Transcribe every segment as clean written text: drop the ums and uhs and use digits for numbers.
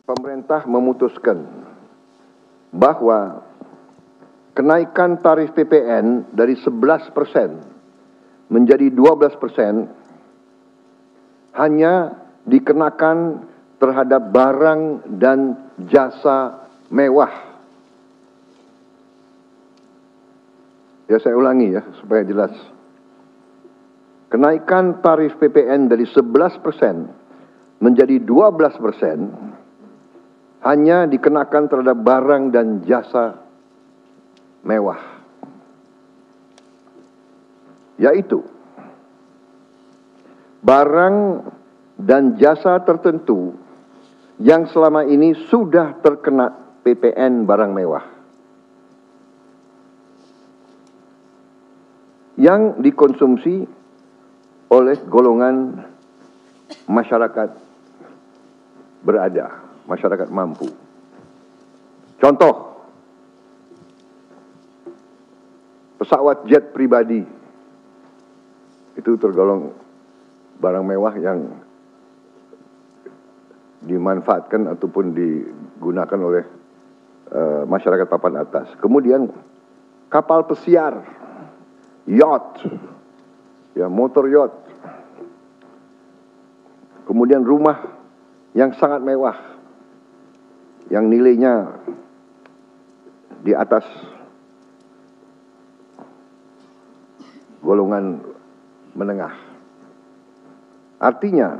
Pemerintah memutuskan bahwa kenaikan tarif PPN dari 11% menjadi 12% hanya dikenakan terhadap barang dan jasa mewah. Ya, saya ulangi ya supaya jelas. Kenaikan tarif PPN dari 11% menjadi 12% hanya dikenakan terhadap barang dan jasa mewah. Yaitu barang dan jasa tertentu yang selama ini sudah terkena PPN barang mewah, yang dikonsumsi oleh golongan masyarakat berada, masyarakat mampu. Contoh, pesawat jet pribadi itu tergolong barang mewah yang dimanfaatkan ataupun digunakan oleh masyarakat papan atas. Kemudian kapal pesiar, yacht, ya, motor yacht. Kemudian rumah yang sangat mewah, yang nilainya di atas golongan menengah. Artinya,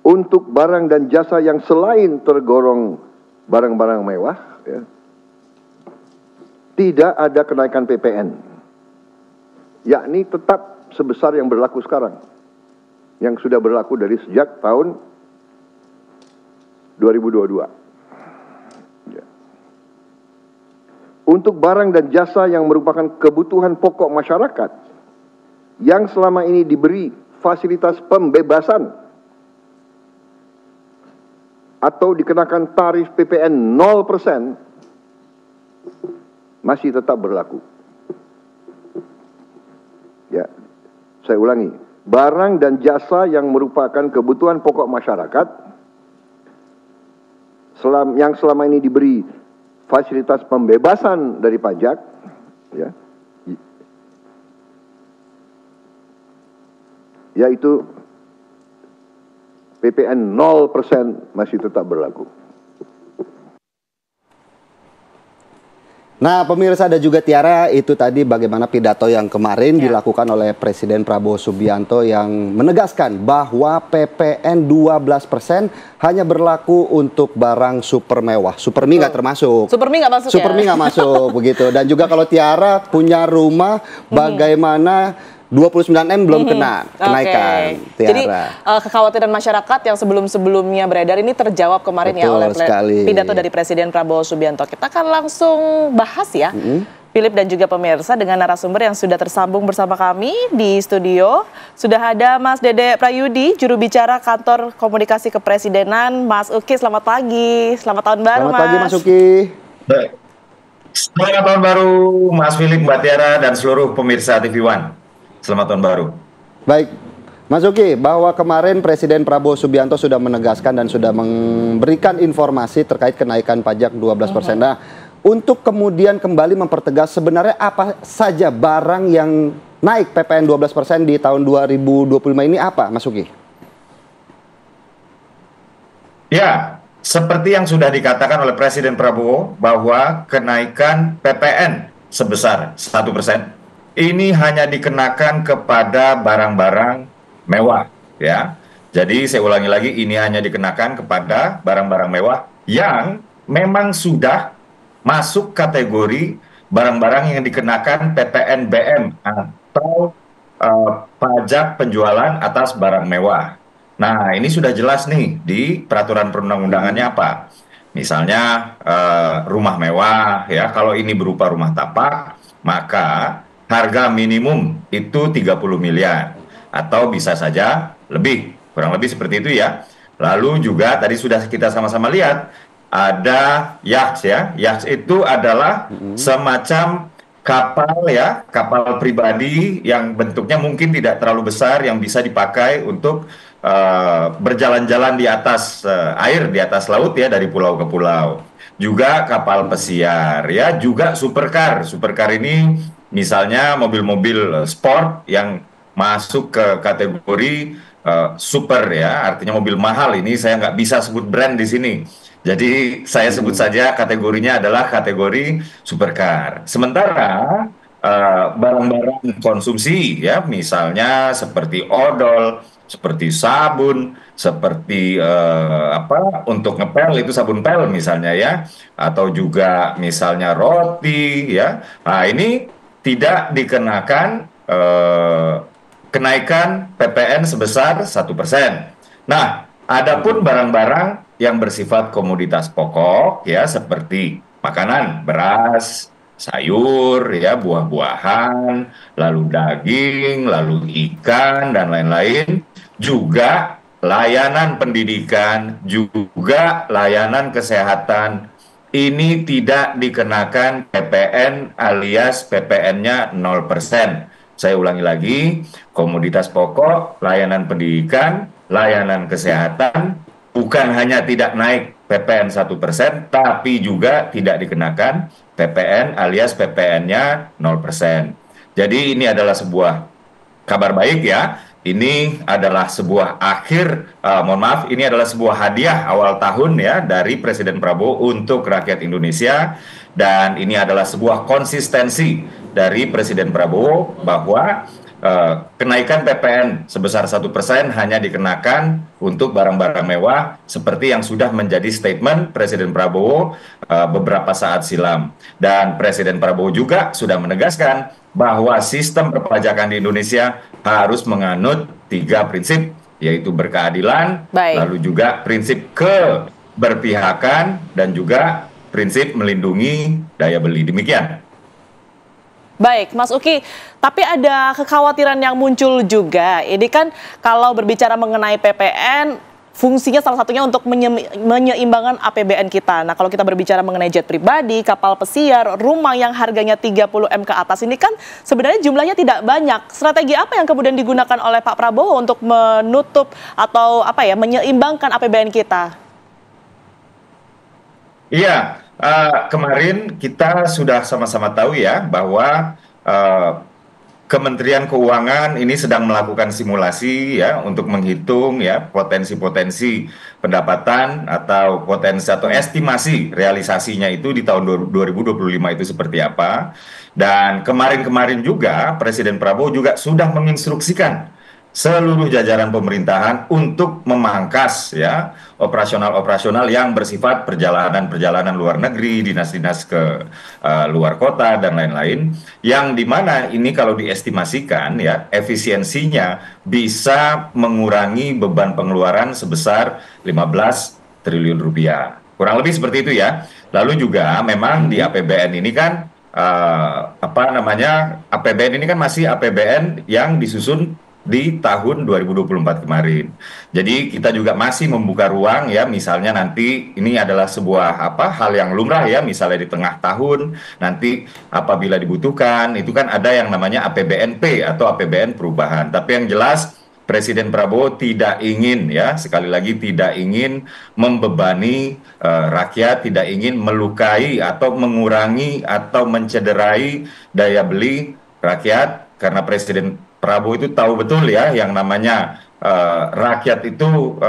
untuk barang dan jasa yang selain tergolong barang-barang mewah, ya, tidak ada kenaikan PPN, yakni tetap sebesar yang berlaku sekarang, yang sudah berlaku dari sejak tahun 2022. Ya. Untuk barang dan jasa yang merupakan kebutuhan pokok masyarakat, yang selama ini diberi fasilitas pembebasan atau dikenakan tarif PPN 0%, masih tetap berlaku. Ya, saya ulangi. Barang dan jasa yang merupakan kebutuhan pokok masyarakat yang selama ini diberi fasilitas pembebasan dari pajak, ya, yaitu PPN 0% masih tetap berlaku. Nah, pemirsa dan juga Tiara, itu tadi bagaimana pidato yang kemarin dilakukan oleh Presiden Prabowo Subianto yang menegaskan bahwa PPN 12% hanya berlaku untuk barang super mewah. Super mie nggak termasuk. Super mie nggak masuk. Super mie nggak masuk begitu. Dan juga kalau Tiara punya rumah, bagaimana 29M belum kena kenaikan. Tiara. Jadi kekhawatiran masyarakat yang sebelum-sebelumnya beredar ini terjawab kemarin. Betul, ya oleh pidato dari Presiden Prabowo Subianto. Kita akan langsung bahas ya, Philip dan juga pemirsa, dengan narasumber yang sudah tersambung bersama kami di studio. Sudah ada Mas Dede Prayudi, juru bicara Kantor Komunikasi Kepresidenan. Mas Uki, selamat pagi. Selamat tahun baru, Mas. Selamat pagi, Mas Uki. Selamat tahun baru, Mas Philip, Mbak Tiara, dan seluruh pemirsa TV One. Selamat tahun baru. Baik, Mas Uki, bahwa kemarin Presiden Prabowo Subianto sudah menegaskan dan sudah memberikan informasi terkait kenaikan pajak 12%. Nah, untuk kemudian kembali mempertegas sebenarnya apa saja barang yang naik PPN 12% di tahun 2025 ini apa, Mas Uki? Ya, seperti yang sudah dikatakan oleh Presiden Prabowo bahwa kenaikan PPN sebesar 1% ini hanya dikenakan kepada barang-barang mewah, ya. Jadi saya ulangi lagi, ini hanya dikenakan kepada barang-barang mewah yang memang sudah masuk kategori barang-barang yang dikenakan PPN BM atau pajak penjualan atas barang mewah. Nah, ini sudah jelas nih di peraturan perundang-undangannya apa. Misalnya rumah mewah, ya, kalau ini berupa rumah tapak, maka harga minimum itu 30 miliar atau bisa saja lebih, kurang lebih seperti itu ya. Lalu juga tadi sudah kita sama-sama lihat ada yacht, ya. Yacht itu adalah semacam kapal, ya, kapal pribadi yang bentuknya mungkin tidak terlalu besar yang bisa dipakai untuk berjalan-jalan di atas air, di atas laut ya, dari pulau ke pulau. Juga kapal pesiar ya, juga supercar. Supercar ini misalnya mobil-mobil sport yang masuk ke kategori super ya, artinya mobil mahal. Ini saya nggak bisa sebut brand di sini. Jadi saya sebut saja kategorinya adalah kategori supercar. Sementara barang-barang konsumsi ya, misalnya seperti odol, seperti sabun, seperti apa untuk ngepel itu sabun pel misalnya ya, atau juga misalnya roti ya. Nah, ini tidak dikenakan kenaikan PPN sebesar 1%. Nah, adapun barang-barang yang bersifat komoditas pokok ya, seperti makanan, beras, sayur ya, buah-buahan, lalu daging, lalu ikan dan lain-lain, juga layanan pendidikan, juga layanan kesehatan, ini tidak dikenakan PPN alias PPN-nya 0%. Saya ulangi lagi, komoditas pokok, layanan pendidikan, layanan kesehatan, bukan hanya tidak naik PPN 1%, tapi juga tidak dikenakan PPN alias PPN-nya 0%. Jadi ini adalah sebuah kabar baik ya. Ini adalah sebuah ini adalah sebuah hadiah awal tahun ya dari Presiden Prabowo untuk rakyat Indonesia, dan ini adalah sebuah konsistensi dari Presiden Prabowo bahwa kenaikan PPN sebesar 1% hanya dikenakan untuk barang-barang mewah seperti yang sudah menjadi statement Presiden Prabowo beberapa saat silam. Dan Presiden Prabowo juga sudah menegaskan bahwa sistem perpajakan di Indonesia harus menganut 3 prinsip, yaitu berkeadilan, lalu juga prinsip keberpihakan, dan juga prinsip melindungi daya beli. Demikian. Baik, Mas Uki, tapi ada kekhawatiran yang muncul juga. Ini kan kalau berbicara mengenai PPN, fungsinya salah satunya untuk menyeimbangkan APBN kita. Nah, kalau kita berbicara mengenai jet pribadi, kapal pesiar, rumah yang harganya 30M ke atas, ini kan sebenarnya jumlahnya tidak banyak. Strategi apa yang kemudian digunakan oleh Pak Prabowo untuk menutup atau menyeimbangkan APBN kita? Iya. Kemarin kita sudah sama-sama tahu ya bahwa Kementerian Keuangan ini sedang melakukan simulasi ya untuk menghitung ya potensi-potensi pendapatan atau potensi atau estimasi realisasinya itu di tahun 2025 itu seperti apa. Dan kemarin-kemarin juga Presiden Prabowo juga sudah menginstruksikan seluruh jajaran pemerintahan untuk memangkas ya operasional yang bersifat perjalanan luar negeri, dinas-dinas ke luar kota dan lain-lain, yang dimana ini kalau diestimasikan ya efisiensinya bisa mengurangi beban pengeluaran sebesar 15 triliun rupiah. Kurang lebih seperti itu ya. Lalu juga memang di APBN ini kan APBN ini kan masih APBN yang disusun di tahun 2024 kemarin. Jadi kita juga masih membuka ruang ya, misalnya nanti ini adalah sebuah hal yang lumrah ya, misalnya di tengah tahun nanti apabila dibutuhkan itu kan ada yang namanya APBNP atau APBN perubahan. Tapi yang jelas Presiden Prabowo tidak ingin ya, sekali lagi tidak ingin membebani rakyat, tidak ingin melukai atau mengurangi atau mencederai daya beli rakyat, karena Presiden Prabowo itu tahu betul ya yang namanya rakyat itu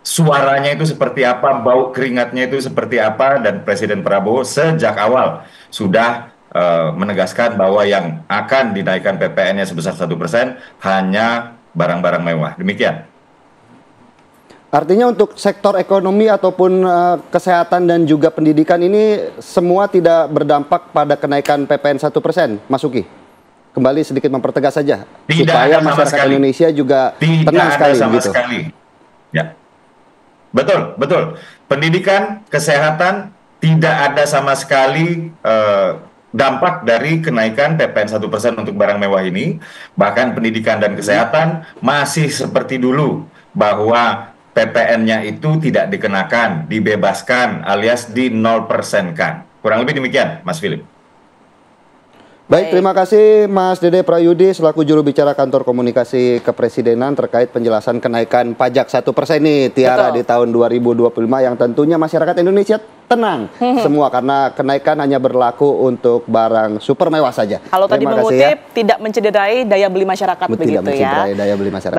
suaranya itu seperti apa, bau keringatnya itu seperti apa, dan Presiden Prabowo sejak awal sudah menegaskan bahwa yang akan dinaikkan PPN-nya sebesar 1% hanya barang-barang mewah. Demikian. Artinya untuk sektor ekonomi ataupun kesehatan dan juga pendidikan ini semua tidak berdampak pada kenaikan PPN 1%, Mas Uki? Kembali sedikit mempertegas saja supaya masyarakat Indonesia juga tenang sekali gitu. Ya. Betul. Pendidikan, kesehatan tidak ada sama sekali dampak dari kenaikan PPN 1% untuk barang mewah ini. Bahkan pendidikan dan kesehatan masih seperti dulu, bahwa PPN-nya itu tidak dikenakan, dibebaskan alias di 0%-kan. Kurang lebih demikian, Mas Philip. Baik, terima kasih Mas Dede Prayudi selaku juru bicara kantor komunikasi kepresidenan terkait penjelasan kenaikan pajak 1% nih Tiara di tahun 2025 yang tentunya masyarakat Indonesia tenang semua karena kenaikan hanya berlaku untuk barang super mewah saja. Kalau tadi mengutip tidak mencederai daya beli masyarakat begitu ya. Tidak mencederai daya beli masyarakat.